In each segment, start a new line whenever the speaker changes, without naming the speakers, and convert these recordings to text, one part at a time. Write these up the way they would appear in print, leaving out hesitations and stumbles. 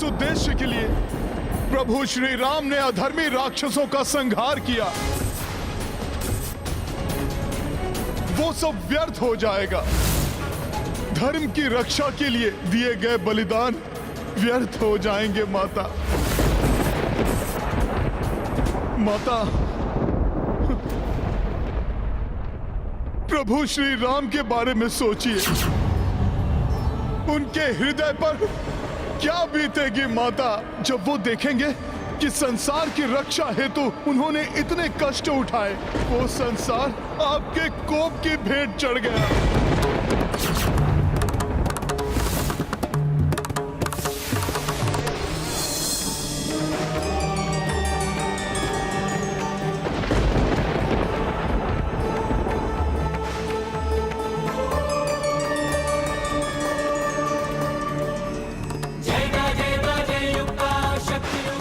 उद्देश्य के लिए प्रभु श्री राम ने अधर्मी राक्षसों का संहार किया, वो सब व्यर्थ हो जाएगा। धर्म की रक्षा के लिए दिए गए बलिदान व्यर्थ हो जाएंगे माता। माता, प्रभु श्री राम के बारे में सोचिए, उनके हृदय पर क्या बीतेगी माता, जब वो देखेंगे कि संसार की रक्षा हेतु उन्होंने इतने कष्ट उठाए, वो संसार आपके कोप की भेंट चढ़ गया।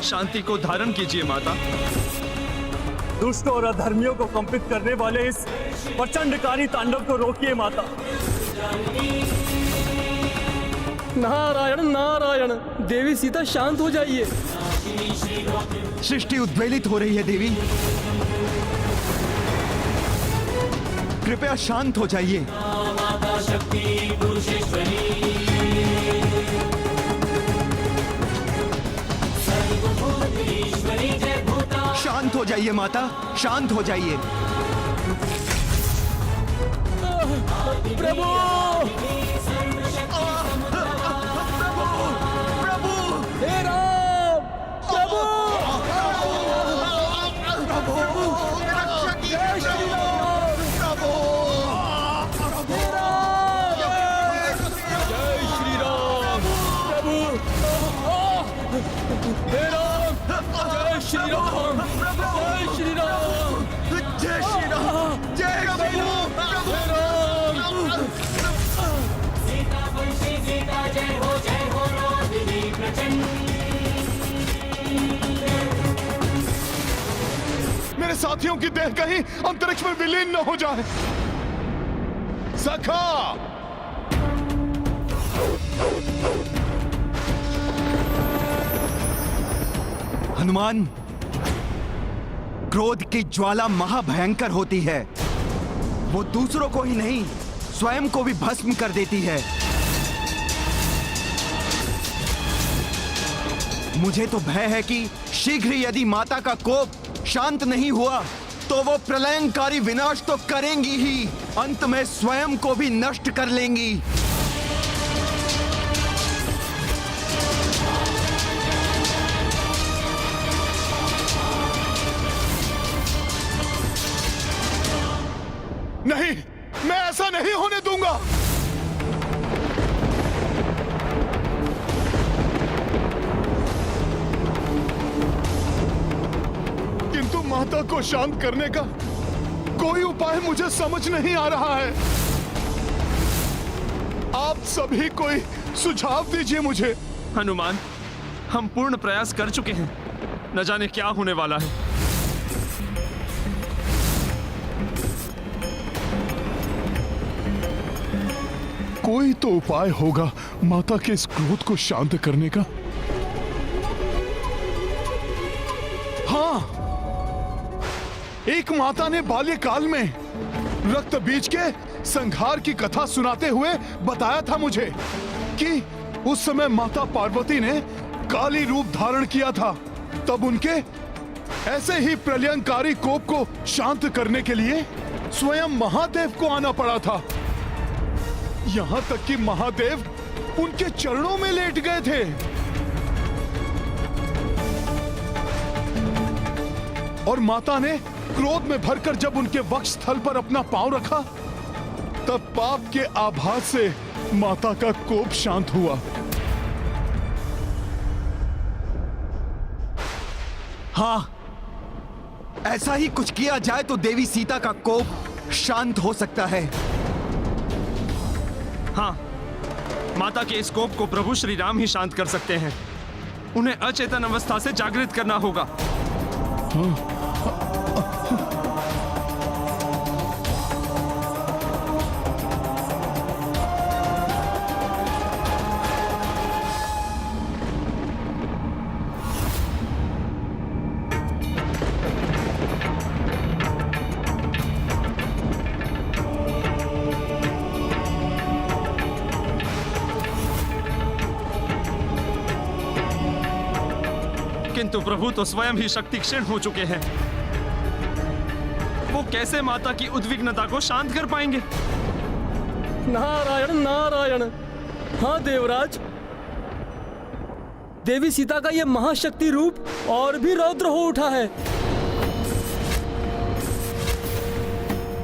शांति को धारण कीजिए माता।
दुष्ट और अधर्मियों को कंपित करने वाले इस प्रचंडकारी तांडव को रोकिए माता।
नारायण नारायण, देवी सीता शांत हो जाइए।
सृष्टि उद्वेलित हो रही है देवी, कृपया शांत हो जाइए। शांत हो जाइए माता, शांत हो जाइए।
प्रभु हे राम, प्रभु जय श्री राम, हे राम, जय श्री राम, प्रभु हे राम, जय श्री राम, जय श्री राम,
जय श्री राम, जय श्री राम,
मेरे साथियों की देह कहीं अंतरिक्ष में विलीन न हो जाए। सखा,
हनुमान, क्रोध की ज्वाला महाभयंकर होती है, वो दूसरों को ही नहीं स्वयं को भी भस्म कर देती है। मुझे तो भय है कि शीघ्र यदि माता का कोप शांत नहीं हुआ तो वो प्रलयंकारी विनाश तो करेंगी ही, अंत में स्वयं को भी नष्ट कर लेंगी।
नहीं, मैं ऐसा नहीं होने दूंगा। किंतु माता को शांत करने का कोई उपाय मुझे समझ नहीं आ रहा है। आप सभी कोई सुझाव दीजिए मुझे।
हनुमान, हम पूर्ण प्रयास कर चुके हैं, न जाने क्या होने वाला है।
कोई तो उपाय होगा माता के इस क्रोध को शांत करने का। हाँ, एक माता ने बाल्यकाल में रक्त बीज के संहार की कथा सुनाते हुए बताया था मुझे कि उस समय माता पार्वती ने काली रूप धारण किया था। तब उनके ऐसे ही प्रलयंकारी कोप को शांत करने के लिए स्वयं महादेव को आना पड़ा था। यहां तक कि महादेव उनके चरणों में लेट गए थे। और माता ने क्रोध में भरकर जब उनके वक्ष स्थल पर अपना पांव रखा, तब पाप के आभास से माता का कोप शांत हुआ।
हाँ, ऐसा ही कुछ किया जाए तो देवी सीता का कोप शांत हो सकता है।
हाँ, माता के इस कोप को प्रभु श्री राम ही शांत कर सकते हैं। उन्हें अचेतन अवस्था से जागृत करना होगा। किंतु प्रभु तो स्वयं ही शक्ति क्षीण हो चुके हैं। वो कैसे माता की उद्विग्नता को शांत कर पाएंगे?
नारायण नारायण। हाँ देवराज, देवी सीता का यह महाशक्ति रूप और भी रौद्र हो उठा है।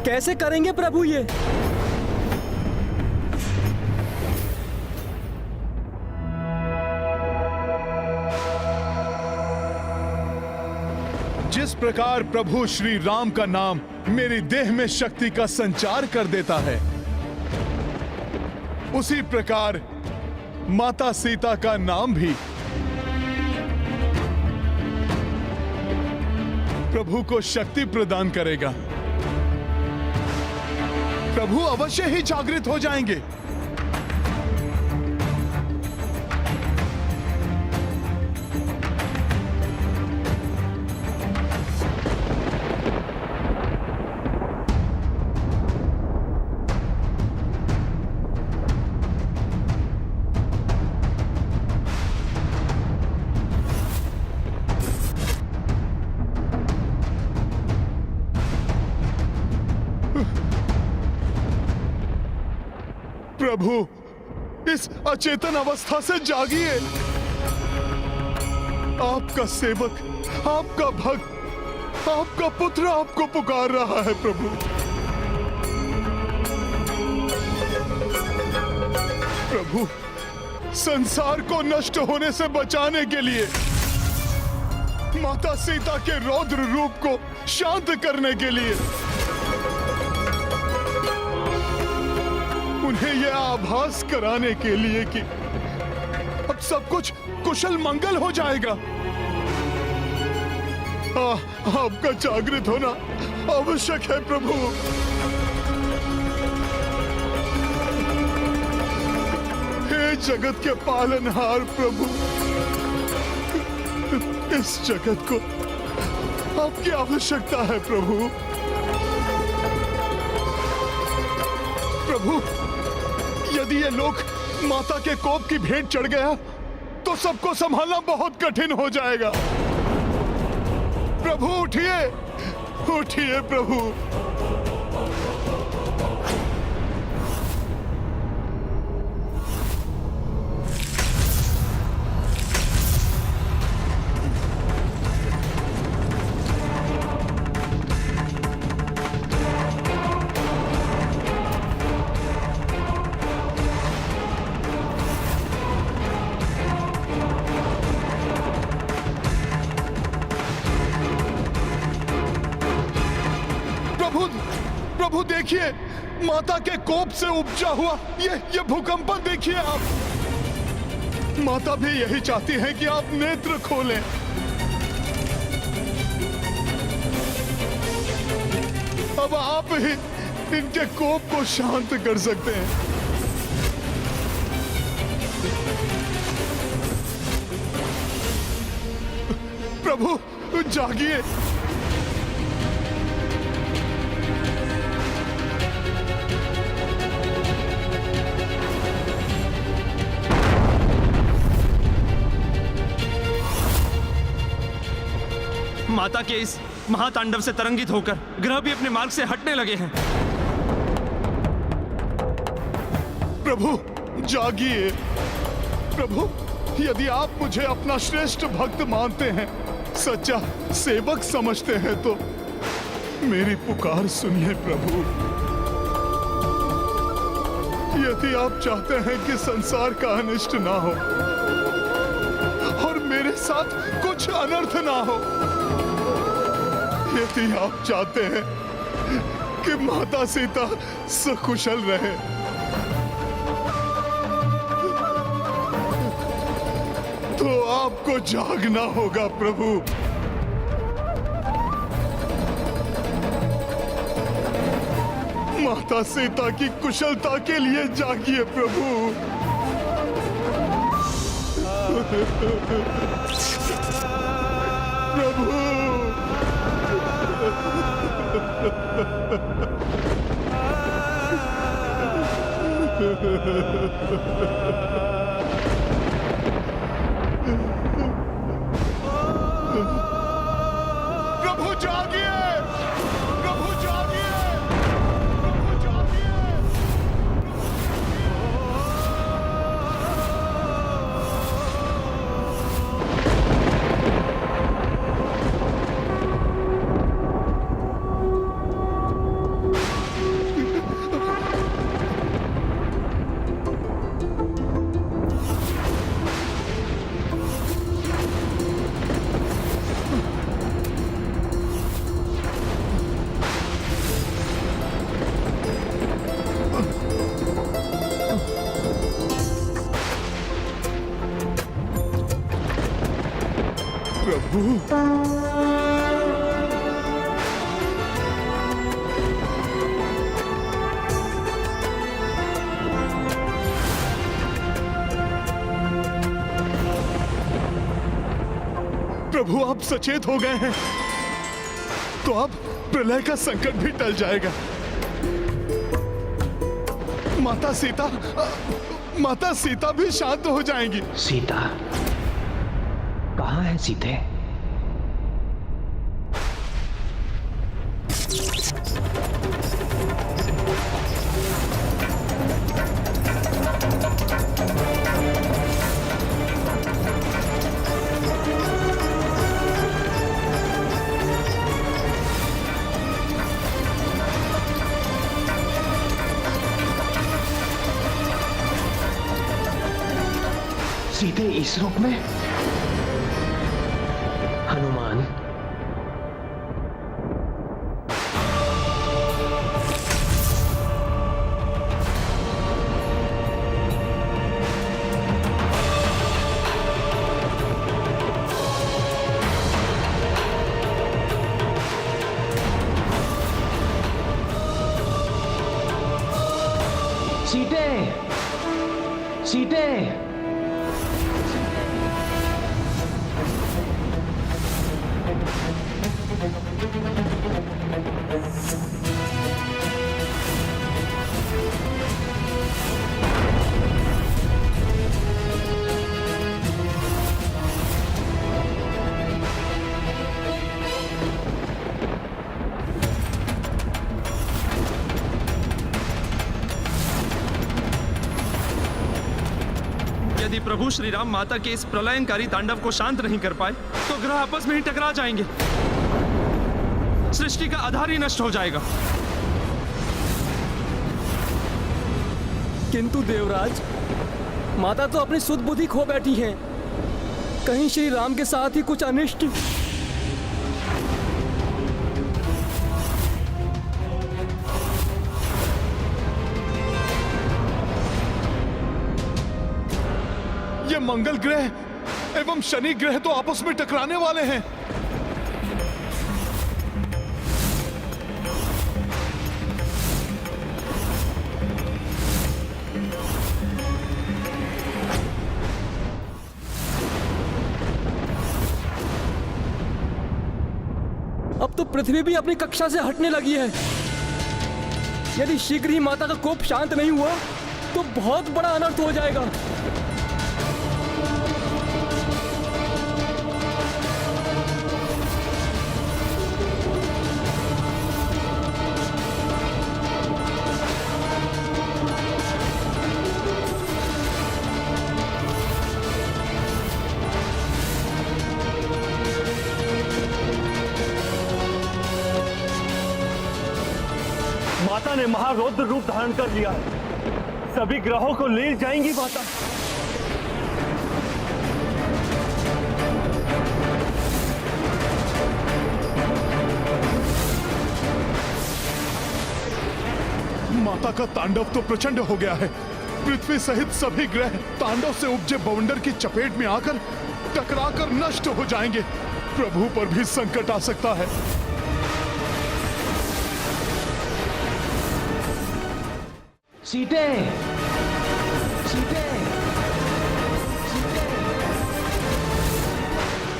कैसे करेंगे प्रभु ये?
जिस प्रकार प्रभु श्री राम का नाम मेरी देह में शक्ति का संचार कर देता है, उसी प्रकार माता सीता का नाम भी प्रभु को शक्ति प्रदान करेगा। प्रभु अवश्य ही जागृत हो जाएंगे। प्रभु, इस अचेतन अवस्था से जागिए। आपका सेवक, आपका भक्त, आपका पुत्र आपको पुकार रहा है प्रभु। प्रभु, संसार को नष्ट होने से बचाने के लिए, माता सीता के रौद्र रूप को शांत करने के लिए, उन्हें यह आभास कराने के लिए कि अब सब कुछ कुशल मंगल हो जाएगा। आपका जागृत होना आवश्यक है प्रभु। हे जगत के पालनहार प्रभु, इस जगत को आपकी आवश्यकता है प्रभु। प्रभु, यदि ये लोक माता के कोप की भेंट चढ़ गया तो सबको संभालना बहुत कठिन हो जाएगा। प्रभु उठिए, उठिए प्रभु। प्रभु देखिए, माता के कोप से उपजा हुआ ये भूकंपन देखिए आप। माता भी यही चाहती है कि आप नेत्र खोलें। अब आप ही इनके कोप को शांत कर सकते हैं। प्रभु जागिए।
माता के इस महातांडव से तरंगित होकर ग्रह भी अपने मार्ग से हटने लगे हैं।
प्रभु जागिए। प्रभु, यदि आप मुझे अपना श्रेष्ठ भक्त मानते हैं, सच्चा सेवक समझते हैं, तो मेरी पुकार सुनिए प्रभु। यदि आप चाहते हैं कि संसार का अनिष्ट ना हो और मेरे साथ कुछ अनर्थ ना हो, यदि आप चाहते हैं कि माता सीता सकुशल रहे, तो आपको जागना होगा प्रभु। माता सीता की कुशलता के लिए जागिए प्रभु। प्रभु प्रभु। प्रभु आप सचेत हो गए हैं तो अब प्रलय का संकट भी टल जाएगा। माता सीता भी शांत हो जाएंगी।
सीता कहाँ है सीते? सीधे इस रूप में? हनुमान, सीते, सीते।
यदि प्रभु श्री राम माता के इस प्रलयंकारी तांडव को शांत नहीं कर पाए तो ग्रह आपस में ही टकरा जाएंगे, सृष्टि का आधार ही नष्ट हो जाएगा।
किंतु देवराज, माता तो अपनी सुध बुद्धि खो बैठी हैं। कहीं श्री राम के साथ ही कुछ अनिष्ट।
ये मंगल ग्रह एवं शनि ग्रह तो आपस में टकराने वाले हैं।
अब तो पृथ्वी भी अपनी कक्षा से हटने लगी है। यदि शीघ्र ही माता का कोप शांत नहीं हुआ तो बहुत बड़ा अनर्थ हो जाएगा।
माता ने महारौद्र रूप धारण कर लिया है। सभी ग्रहों को ले जाएंगी माता।
माता का तांडव तो प्रचंड हो गया है। पृथ्वी सहित सभी ग्रह तांडव से उपजे बवंडर की चपेट में आकर टकराकर नष्ट हो जाएंगे। प्रभु पर भी संकट आ सकता है।
सीते, सीते, सीते।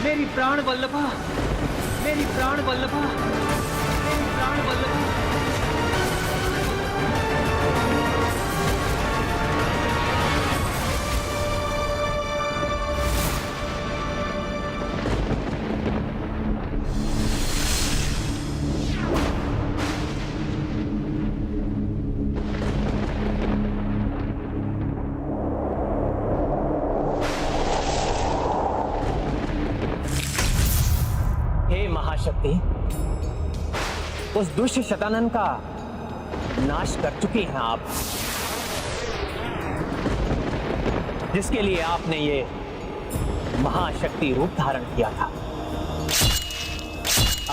मेरी प्राण वल्लभा, मेरी प्राण वल्लभा, मेरी प्राण वल्लभा।
महाशक्ति, उस दुष्ट शतानन का नाश कर चुकी हैं आप, जिसके लिए आपने ये महाशक्ति रूप धारण किया था।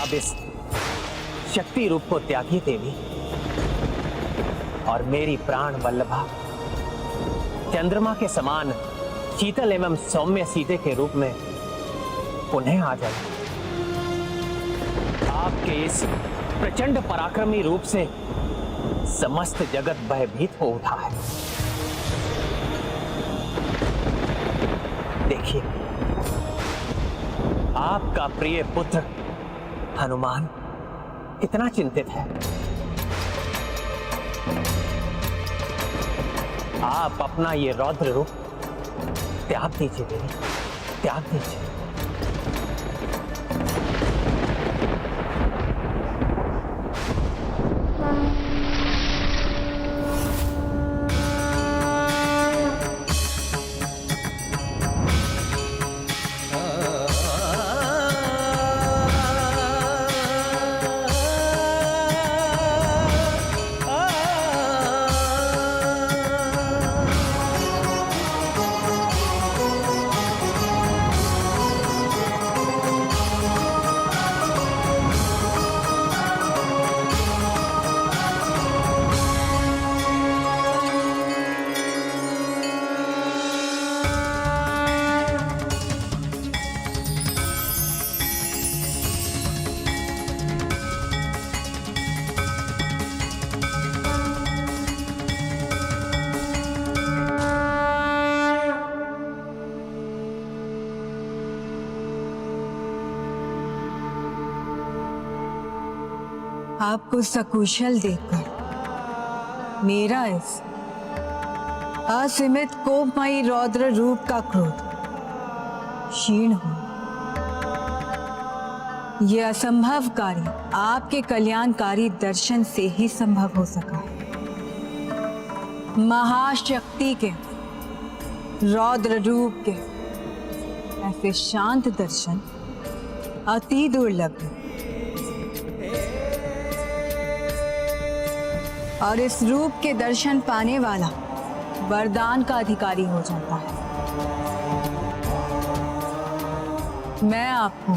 अब इस शक्ति रूप को त्यागी देवी और मेरी प्राण वल्लभा चंद्रमा के समान शीतल एवं सौम्य सीते के रूप में पुनः आ जाइए। आपके इस प्रचंड पराक्रमी रूप से समस्त जगत भयभीत हो उठा है। देखिए, आपका प्रिय पुत्र हनुमान कितना चिंतित है। आप अपना ये रौद्र रूप त्याग दीजिए देवी, त्याग दीजिए।
आपको सकुशल देखकर मेरा इस असीमित कोपमयी रौद्र रूप का क्रोध क्षीण हो। यह असंभवकारी आपके कल्याणकारी दर्शन से ही संभव हो सका है। महाशक्ति के रौद्र रूप के ऐसे शांत दर्शन अति दुर्लभ है और इस रूप के दर्शन पाने वाला वरदान का अधिकारी हो जाता है। मैं आपको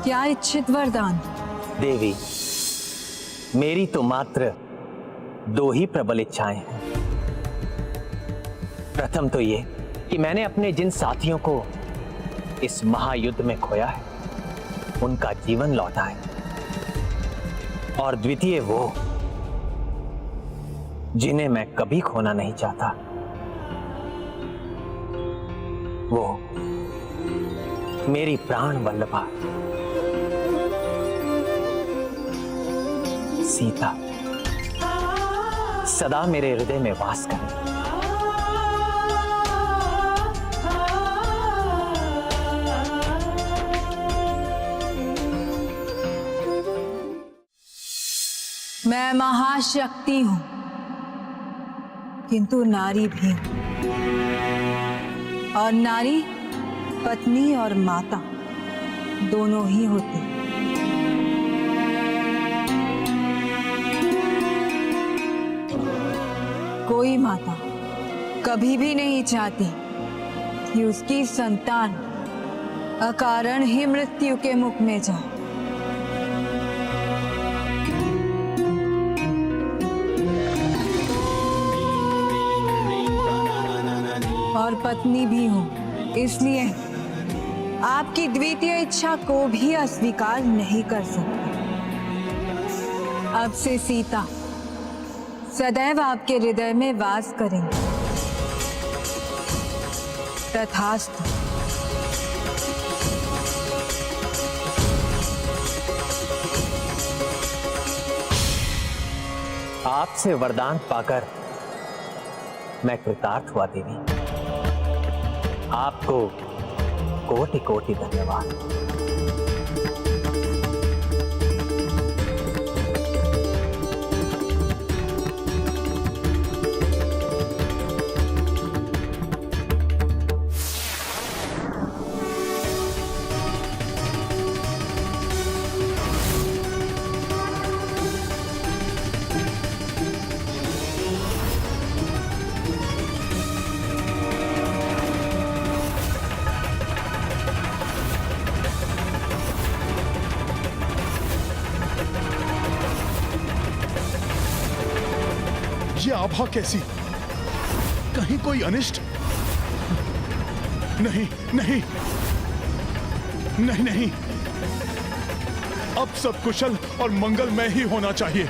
क्या इच्छित वरदान?
देवी, मेरी तो मात्र दो ही प्रबल इच्छाएं हैं। प्रथम तो ये कि मैंने अपने जिन साथियों को इस महायुद्ध में खोया है उनका जीवन लौटा है, और द्वितीय वो जिन्हें मैं कभी खोना नहीं चाहता, वो मेरी प्राण वल्लभा सीता सदा मेरे हृदय में वास करे।
मैं महाशक्ति हूं किंतु नारी भी हूं, और नारी पत्नी और माता दोनों ही होती। कोई माता कभी भी नहीं चाहती कि उसकी संतान अकारण ही मृत्यु के मुख में जाए। और पत्नी भी हूं, इसलिए आपकी द्वितीय इच्छा को भी अस्वीकार नहीं कर सकती। अब से सीता सदैव आपके हृदय में वास करेंगे। तथास्तु।
आपसे वरदान पाकर मैं कृतार्थ हुआ देवी। आपको कोटि कोटि धन्यवाद।
ये आभा कैसी? कहीं कोई अनिष्ट? नहीं नहीं, नहीं नहीं, अब सब कुशल और मंगलमय ही होना चाहिए।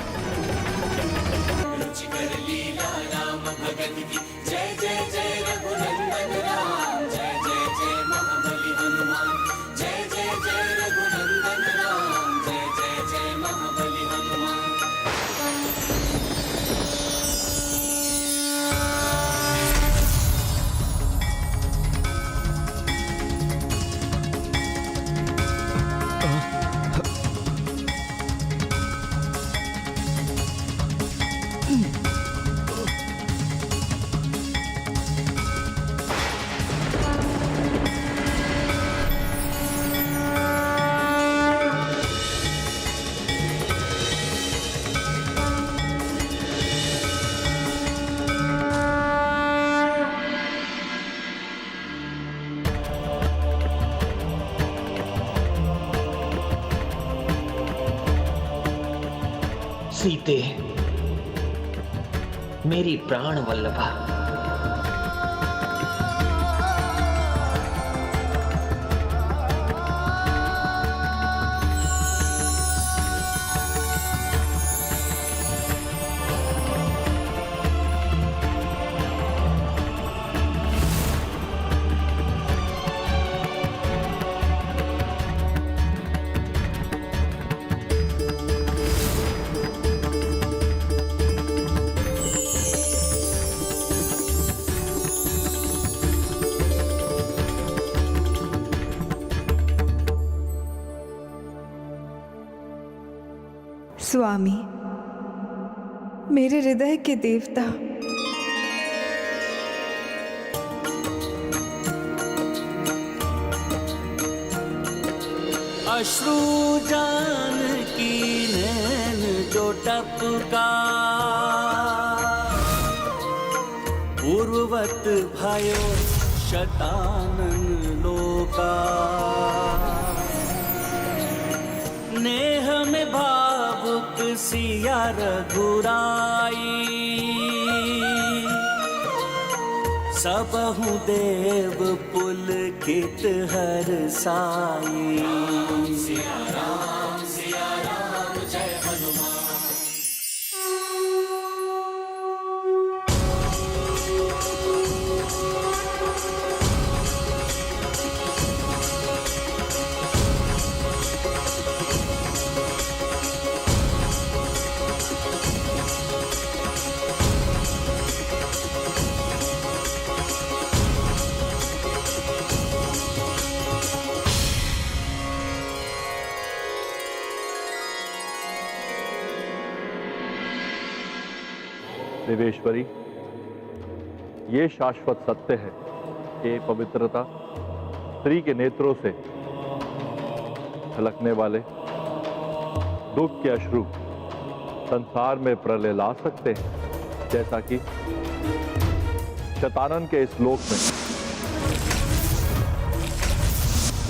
सीते, मेरी प्राण वल्लभा,
स्वामी, मेरे हृदय के देवता,
अश्रु जान की नैन जो टपका, पूर्ववत भयो शतानन लोका, नेह में भावुक सिया रघुराई, सबहु देव पुलकित हर साई। सिया राम जय हनुमान।
देवेश्वरी, ये शाश्वत सत्य है कि पवित्रता स्त्री के नेत्रों से छलकने वाले दुख के अश्रु संसार में प्रलय ला सकते हैं, जैसा कि शतानन के इस लोक में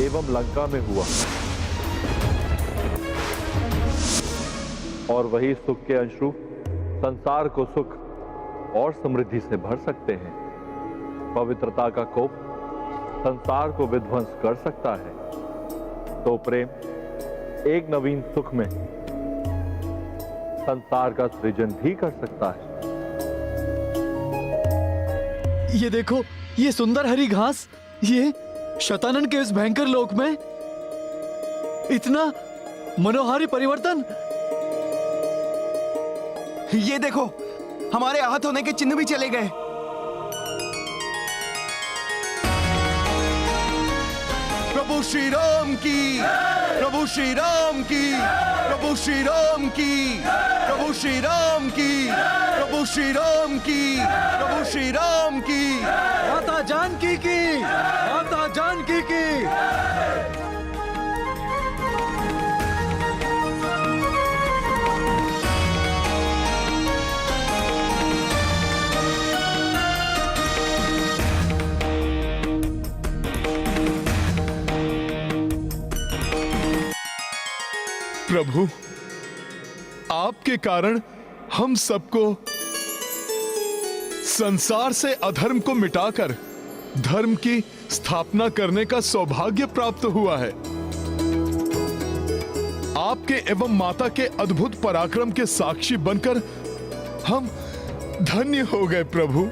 एवं लंका में हुआ, और वही सुख के अश्रु संसार को सुख और समृद्धि से भर सकते हैं। पवित्रता का कोप संसार को विध्वंस कर सकता है, तो प्रेम एक नवीन सुख में संसार का सृजन भी कर सकता है।
ये देखो, ये सुंदर हरी घास, ये शतानन के इस भयंकर लोक में इतना मनोहारी परिवर्तन।
ये देखो, हमारे आहत होने के चिन्ह भी चले गए। प्रभु श्री राम की, प्रभु श्री राम की, प्रभु श्री राम की, प्रभु श्री राम की, प्रभु श्री राम की, प्रभु श्री राम की,
माता जानकी की, माता जानकी की।
प्रभु, आपके कारण हम सबको संसार से अधर्म को मिटाकर धर्म की स्थापना करने का सौभाग्य प्राप्त हुआ है। आपके एवं माता के अद्भुत पराक्रम के साक्षी बनकर हम धन्य हो गए प्रभु।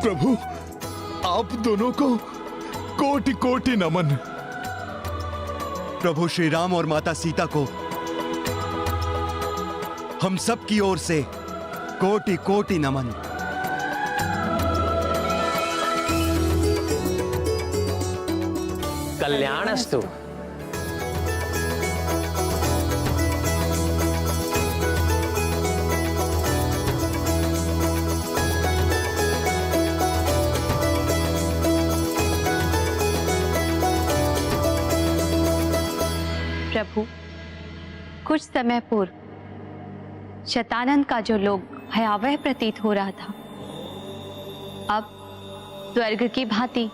प्रभु, आप दोनों को कोटि कोटि नमन।
प्रभु श्री राम और माता सीता को हम सब की ओर से कोटि कोटि नमन।
कल्याणस्तु।
प्रभु, कुछ समय पूर्व शतानंद का जो लोग भयावह प्रतीत हो रहा था, अब स्वर्ग की भांति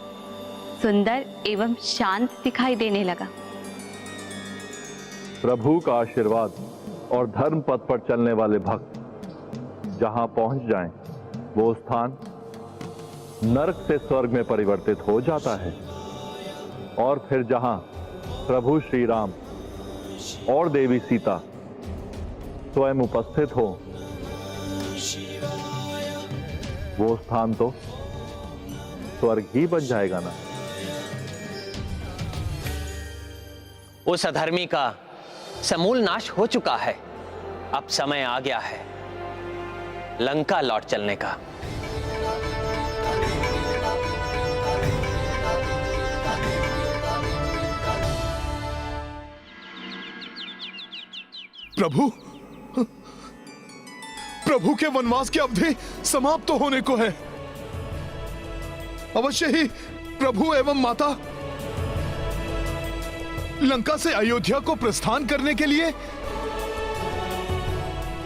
सुंदर एवं शांत दिखाई देने लगा।
प्रभु का आशीर्वाद और धर्म पथ पर चलने वाले भक्त जहां पहुंच जाएं, वो स्थान नरक से स्वर्ग में परिवर्तित हो जाता है। और फिर जहां प्रभु श्री राम और देवी सीता स्वयं उपस्थित हो, वो स्थान तो स्वर्ग ही बन जाएगा ना।
उस अधर्मी का समूल नाश हो चुका है। अब समय आ गया है लंका लौट चलने का।
प्रभु, प्रभु के वनवास की अवधि समाप्त तो होने को है। अवश्य ही प्रभु एवं माता लंका से अयोध्या को प्रस्थान करने के लिए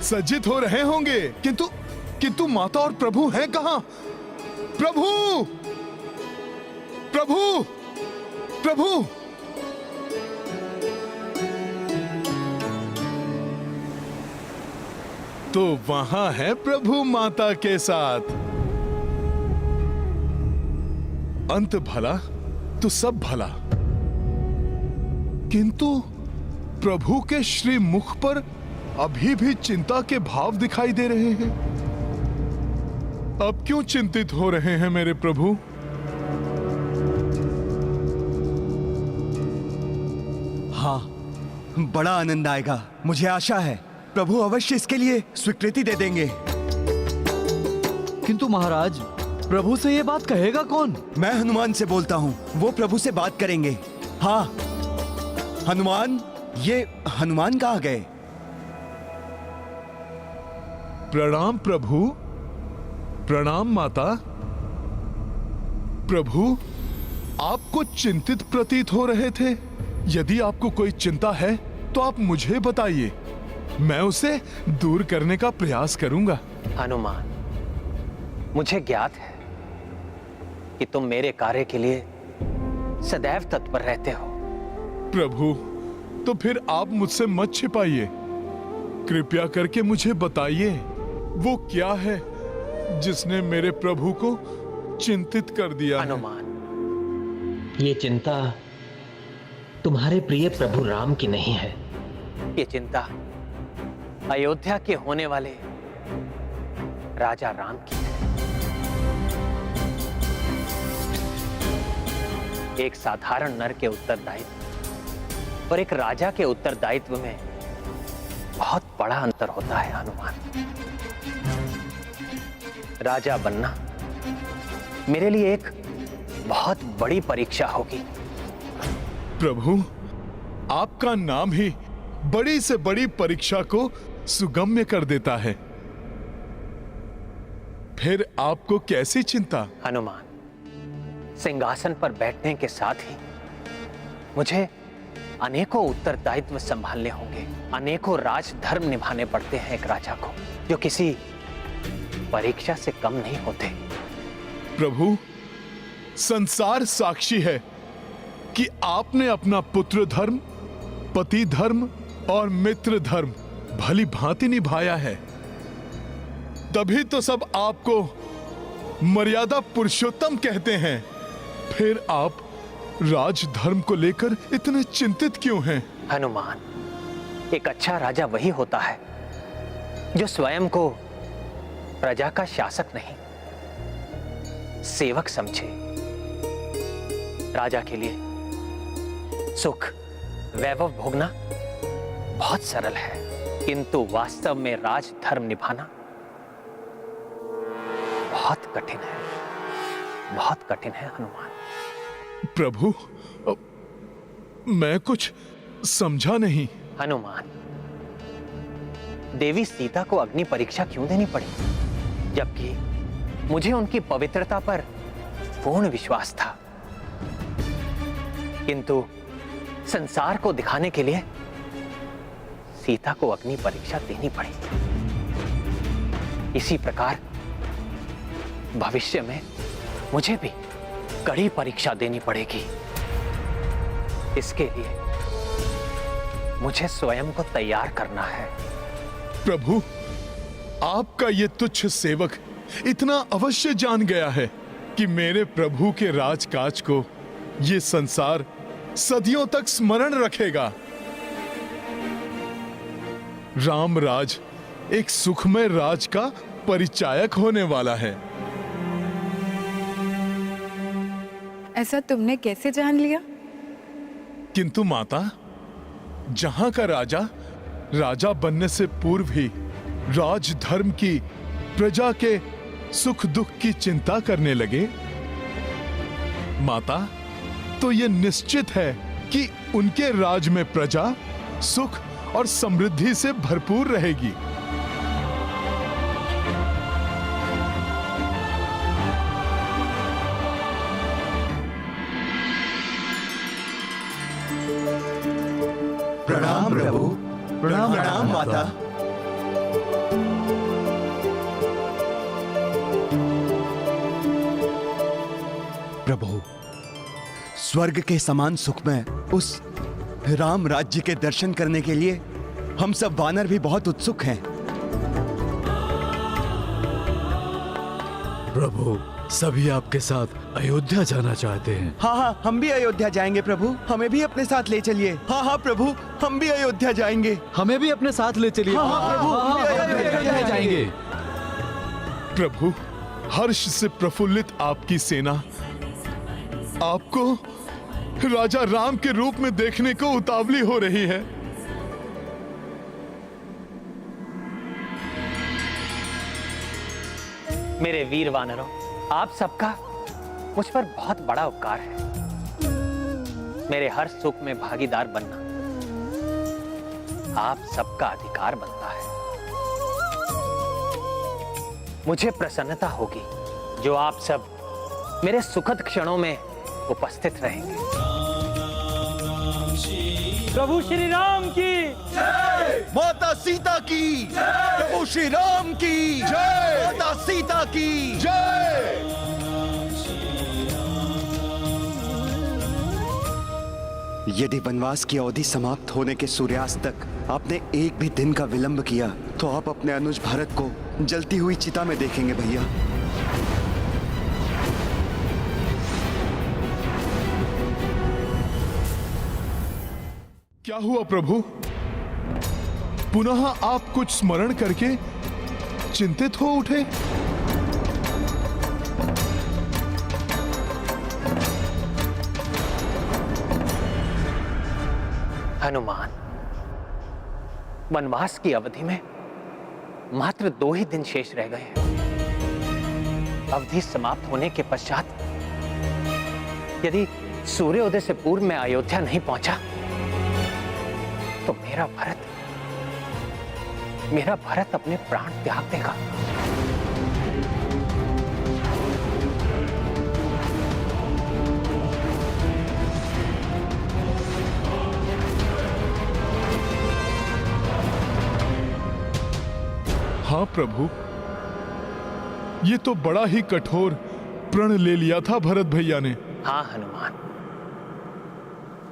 सज्जित हो रहे होंगे, किंतु माता और प्रभु हैं कहां? प्रभु, प्रभु, प्रभु! तो वहां है प्रभु माता के साथ। अंत भला तो सब भला, किंतु प्रभु के श्री मुख पर अभी भी चिंता के भाव दिखाई दे रहे हैं। अब क्यों चिंतित हो रहे हैं मेरे प्रभु?
हाँ, बड़ा आनंद आएगा। मुझे आशा है प्रभु अवश्य इसके लिए स्वीकृति दे देंगे।
किंतु महाराज, प्रभु से ये बात कहेगा कौन?
मैं हनुमान से बोलता हूँ, वो प्रभु से बात करेंगे। हाँ हनुमान, ये हनुमान कहाँ गए?
प्रणाम प्रभु, प्रणाम माता। प्रभु, आपको चिंतित प्रतीत हो रहे थे। यदि आपको कोई चिंता है तो आप मुझे बताइए, मैं उसे दूर करने का प्रयास करूंगा।
हनुमान, मुझे ज्ञात है कि तुम मेरे कार्य के लिए सदैव तत्पर रहते हो।
प्रभु, तो फिर आप मुझसे मत छिपाइए। कृपया करके मुझे बताइए, वो क्या है जिसने मेरे प्रभु को चिंतित कर दिया?
हनुमान, ये चिंता तुम्हारे प्रिय प्रभु राम की नहीं है। ये चिंता अयोध्या के होने वाले राजा राम की है। एक साधारण नर के उत्तरदायित्व और एक राजा के उत्तरदायित्व में बहुत बड़ा अंतर होता है हनुमान। राजा बनना मेरे लिए एक बहुत बड़ी परीक्षा होगी।
प्रभु, आपका नाम ही बड़ी से बड़ी परीक्षा को सुगम्य कर देता है। फिर आपको कैसी चिंता?
हनुमान, सिंहासन पर बैठने के साथ ही मुझे अनेकों उत्तरदायित्व संभालने होंगे। अनेकों राजधर्म निभाने पड़ते हैं एक राजा को, जो किसी परीक्षा से कम नहीं होते।
प्रभु, संसार साक्षी है कि आपने अपना पुत्र धर्म, पति धर्म और मित्र धर्म भली भांति निभाया है। तभी तो सब आपको मर्यादा पुरुषोत्तम कहते हैं। फिर आप राजधर्म को लेकर इतने चिंतित क्यों हैं?
हनुमान, एक अच्छा राजा वही होता है जो स्वयं को प्रजा का शासक नहीं, सेवक समझे। राजा के लिए सुख वैभव भोगना बहुत सरल है, किंतु वास्तव में राजधर्म निभाना बहुत कठिन है, बहुत कठिन है हनुमान।
प्रभु, मैं कुछ समझा नहीं।
हनुमान, देवी सीता को अग्नि परीक्षा क्यों देनी पड़ी, जबकि मुझे उनकी पवित्रता पर पूर्ण विश्वास था, किंतु संसार को दिखाने के लिए सीता को अग्नि परीक्षा देनी पड़ी। इसी प्रकार भविष्य में मुझे भी कड़ी परीक्षा देनी पड़ेगी। इसके लिए मुझे स्वयं को तैयार करना है।
प्रभु, आपका ये तुच्छ सेवक इतना अवश्य जान गया है कि मेरे प्रभु के राजकाज को ये संसार सदियों तक स्मरण रखेगा। राम राज एक सुखमय राज का परिचायक होने वाला है।
ऐसा तुमने कैसे जान लिया?
किंतु माता, जहां का राजा राजा बनने से पूर्व ही राजधर्म की, प्रजा के सुख दुख की चिंता करने लगे, माता, तो यह निश्चित है कि उनके राज में प्रजा सुख और समृद्धि से भरपूर रहेगी।
प्रणाम प्रभु। प्रणाम प्रणाम माता। प्रभु, स्वर्ग के समान सुख में उस राम राज्य के दर्शन करने के लिए हम सब वानर भी बहुत उत्सुक हैं।
प्रभु, सभी आपके साथ अयोध्या जाना चाहते हैं।
हाँ हाँ, हम भी अयोध्या जाएंगे प्रभु, हमें भी अपने साथ ले चलिए। हाँ हाँ प्रभु, हम भी अयोध्या जाएंगे।
हमें भी अपने साथ ले चलिए।
हाँ, हाँ, प्रभु, हम भी अयोध्या
जाएंगे।
प्रभु, हर्ष से प्रफुल्लित आपकी सेना आपको राजा राम के रूप में देखने को उतावली हो रही है।
मेरे वीर वानरों, आप सबका मुझ पर बहुत बड़ा उपकार है। मेरे हर सुख में भागीदार बनना आप सबका अधिकार बनता है। मुझे प्रसन्नता होगी जो आप सब मेरे सुखद क्षणों में उपस्थित रहेंगे।
प्रभु श्री राम की
जय, माता सीता की जय, प्रभु श्री राम की जय, माता सीता की जय। यदि वनवास की अवधि समाप्त होने के सूर्यास्त तक आपने एक भी दिन का विलंब किया तो आप अपने अनुज भरत को जलती हुई चिता में देखेंगे भैया।
क्या हुआ प्रभु? पुनः आप कुछ स्मरण करके चिंतित हो उठे?
हनुमान, वनवास की अवधि में मात्र 2 ही दिन शेष रह गए हैं। अवधि समाप्त होने के पश्चात यदि सूर्योदय से पूर्व मैं अयोध्या नहीं पहुंचा तो मेरा भरत अपने प्राण त्याग देगा।
हाँ प्रभु, ये तो बड़ा ही कठोर प्रण ले लिया था भरत भैया ने।
हाँ हनुमान,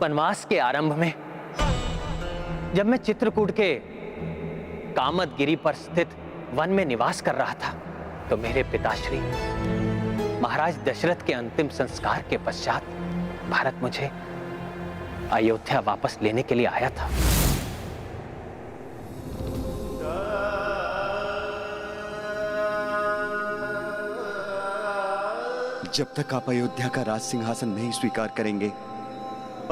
वनवास के आरंभ में जब मैं चित्रकूट के कामदगिरी पर स्थित वन में निवास कर रहा था तो मेरे पिताश्री महाराज दशरथ के अंतिम संस्कार के पश्चात भारत मुझे अयोध्या वापस लेने के लिए आया था।
जब तक आप अयोध्या का राज सिंहासन नहीं स्वीकार करेंगे,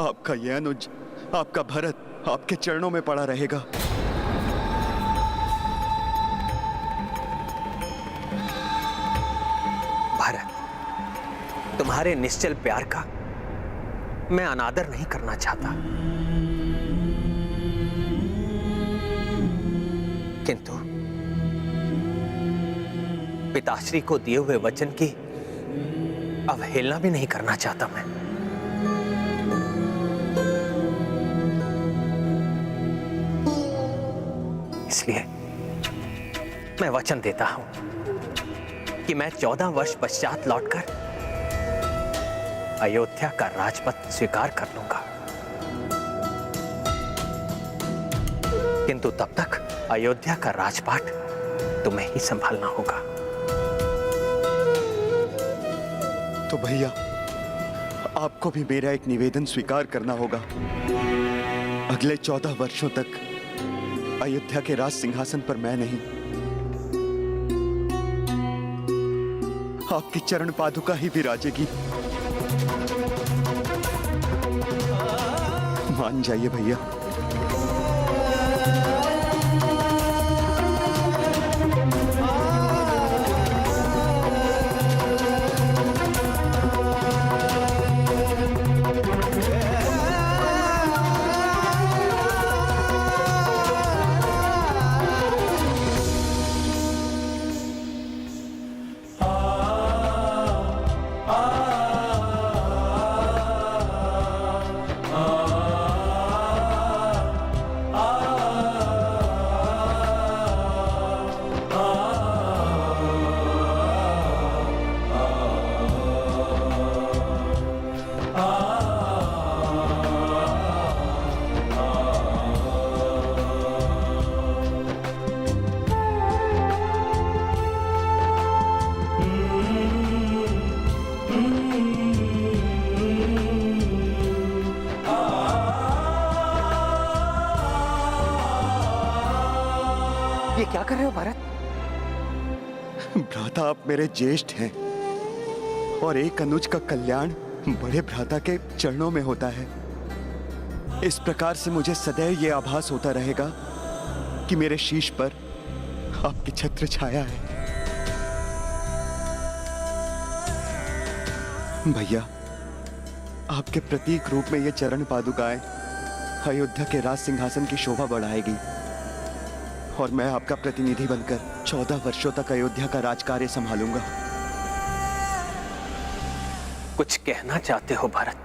आपका यह अनुज, आपका भरत आपके चरणों में पड़ा रहेगा।
भारत, तुम्हारे निश्चल प्यार का मैं अनादर नहीं करना चाहता, किंतु पिताश्री को दिए हुए वचन की अवहेलना भी नहीं करना चाहता मैं। इसलिए मैं वचन देता हूं कि मैं 14 वर्ष पश्चात लौटकर अयोध्या का राजपद स्वीकार कर लूंगा, किंतु तब तक अयोध्या का राजपाट तुम्हें ही संभालना होगा।
तो भैया, आपको भी मेरा एक निवेदन स्वीकार करना होगा। अगले 14 वर्षों तक अयोध्या के राज सिंहासन पर मैं नहीं, आपकी चरण पादुका ही विराजेगी। मान जाइए भैया।
ये क्या कर रहे हो भारत?
भ्राता, आप मेरे ज्येष्ठ हैं और एक अनुज का कल्याण बड़े भ्राता के चरणों में होता है। इस प्रकार से मुझे सदैव ये आभास होता रहेगा कि मेरे शीश पर आपकी छत्र छाया है। भैया, आपके प्रतीक रूप में ये चरण पादुकाएं अयोध्या के राज सिंहासन की शोभा बढ़ाएगी और मैं आपका प्रतिनिधि बनकर 14 वर्षों तक अयोध्या का राजकार्य संभालूंगा।
कुछ कहना चाहते हो भारत?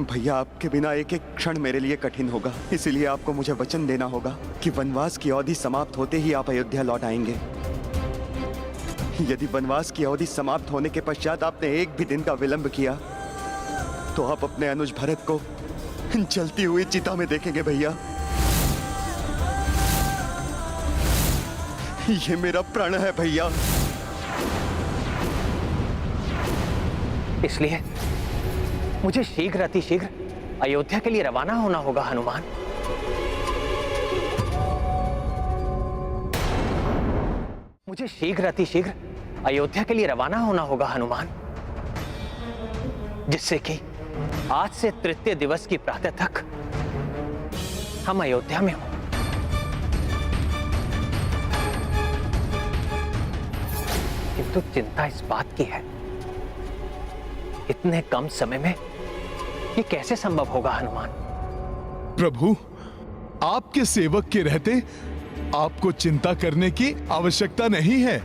भैया, आपके बिना एक एक क्षण मेरे लिए कठिन होगा, इसीलिए आपको मुझे वचन देना होगा कि वनवास की अवधि समाप्त होते ही आप अयोध्या लौट आएंगे। यदि वनवास की अवधि समाप्त होने के पश्चात आपने एक भी दिन का विलंब किया तो आप अपने अनुज भरत को जलती हुई चिता में देखेंगे। भैया, ये मेरा प्रण है भैया।
इसलिए मुझे शीघ्र अतिशीघ्र अयोध्या के लिए रवाना होना होगा हनुमान। मुझे शीघ्र अतिशीघ्र अयोध्या के लिए रवाना होना होगा हनुमान, जिससे कि आज से तृतीय दिवस की प्रातः तक हम अयोध्या में हों। किंतु चिंता इस बात की है, इतने कम समय में ये कैसे संभव होगा हनुमान?
प्रभु, आपके सेवक के रहते आपको चिंता करने की आवश्यकता नहीं है।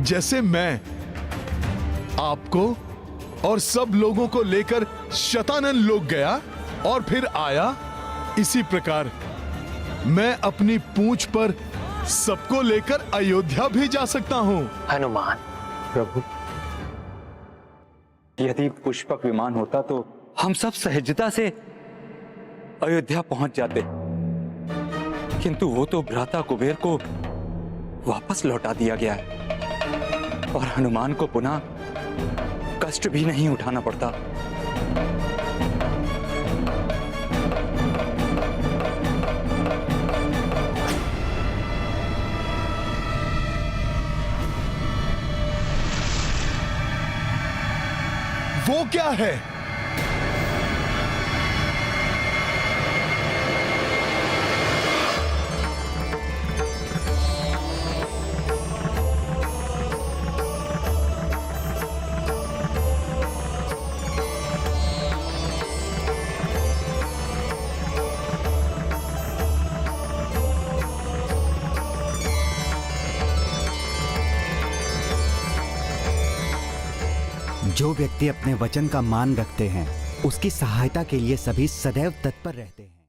जैसे मैं आपको और सब लोगों को लेकर शतानन लोक गया और फिर आया, इसी प्रकार मैं अपनी पूंछ पर सबको लेकर अयोध्या भी जा सकता हूं।
हनुमान,
प्रभु, यदि पुष्पक विमान होता तो हम सब सहजता से अयोध्या पहुंच जाते, किंतु वो तो भ्राता कुबेर को वापस लौटा दिया गया है और हनुमान को पुनः कष्ट भी नहीं उठाना पड़ता।
वो क्या है?
जो व्यक्ति अपने वचन का मान रखते हैं उसकी सहायता के लिए सभी सदैव तत्पर रहते हैं।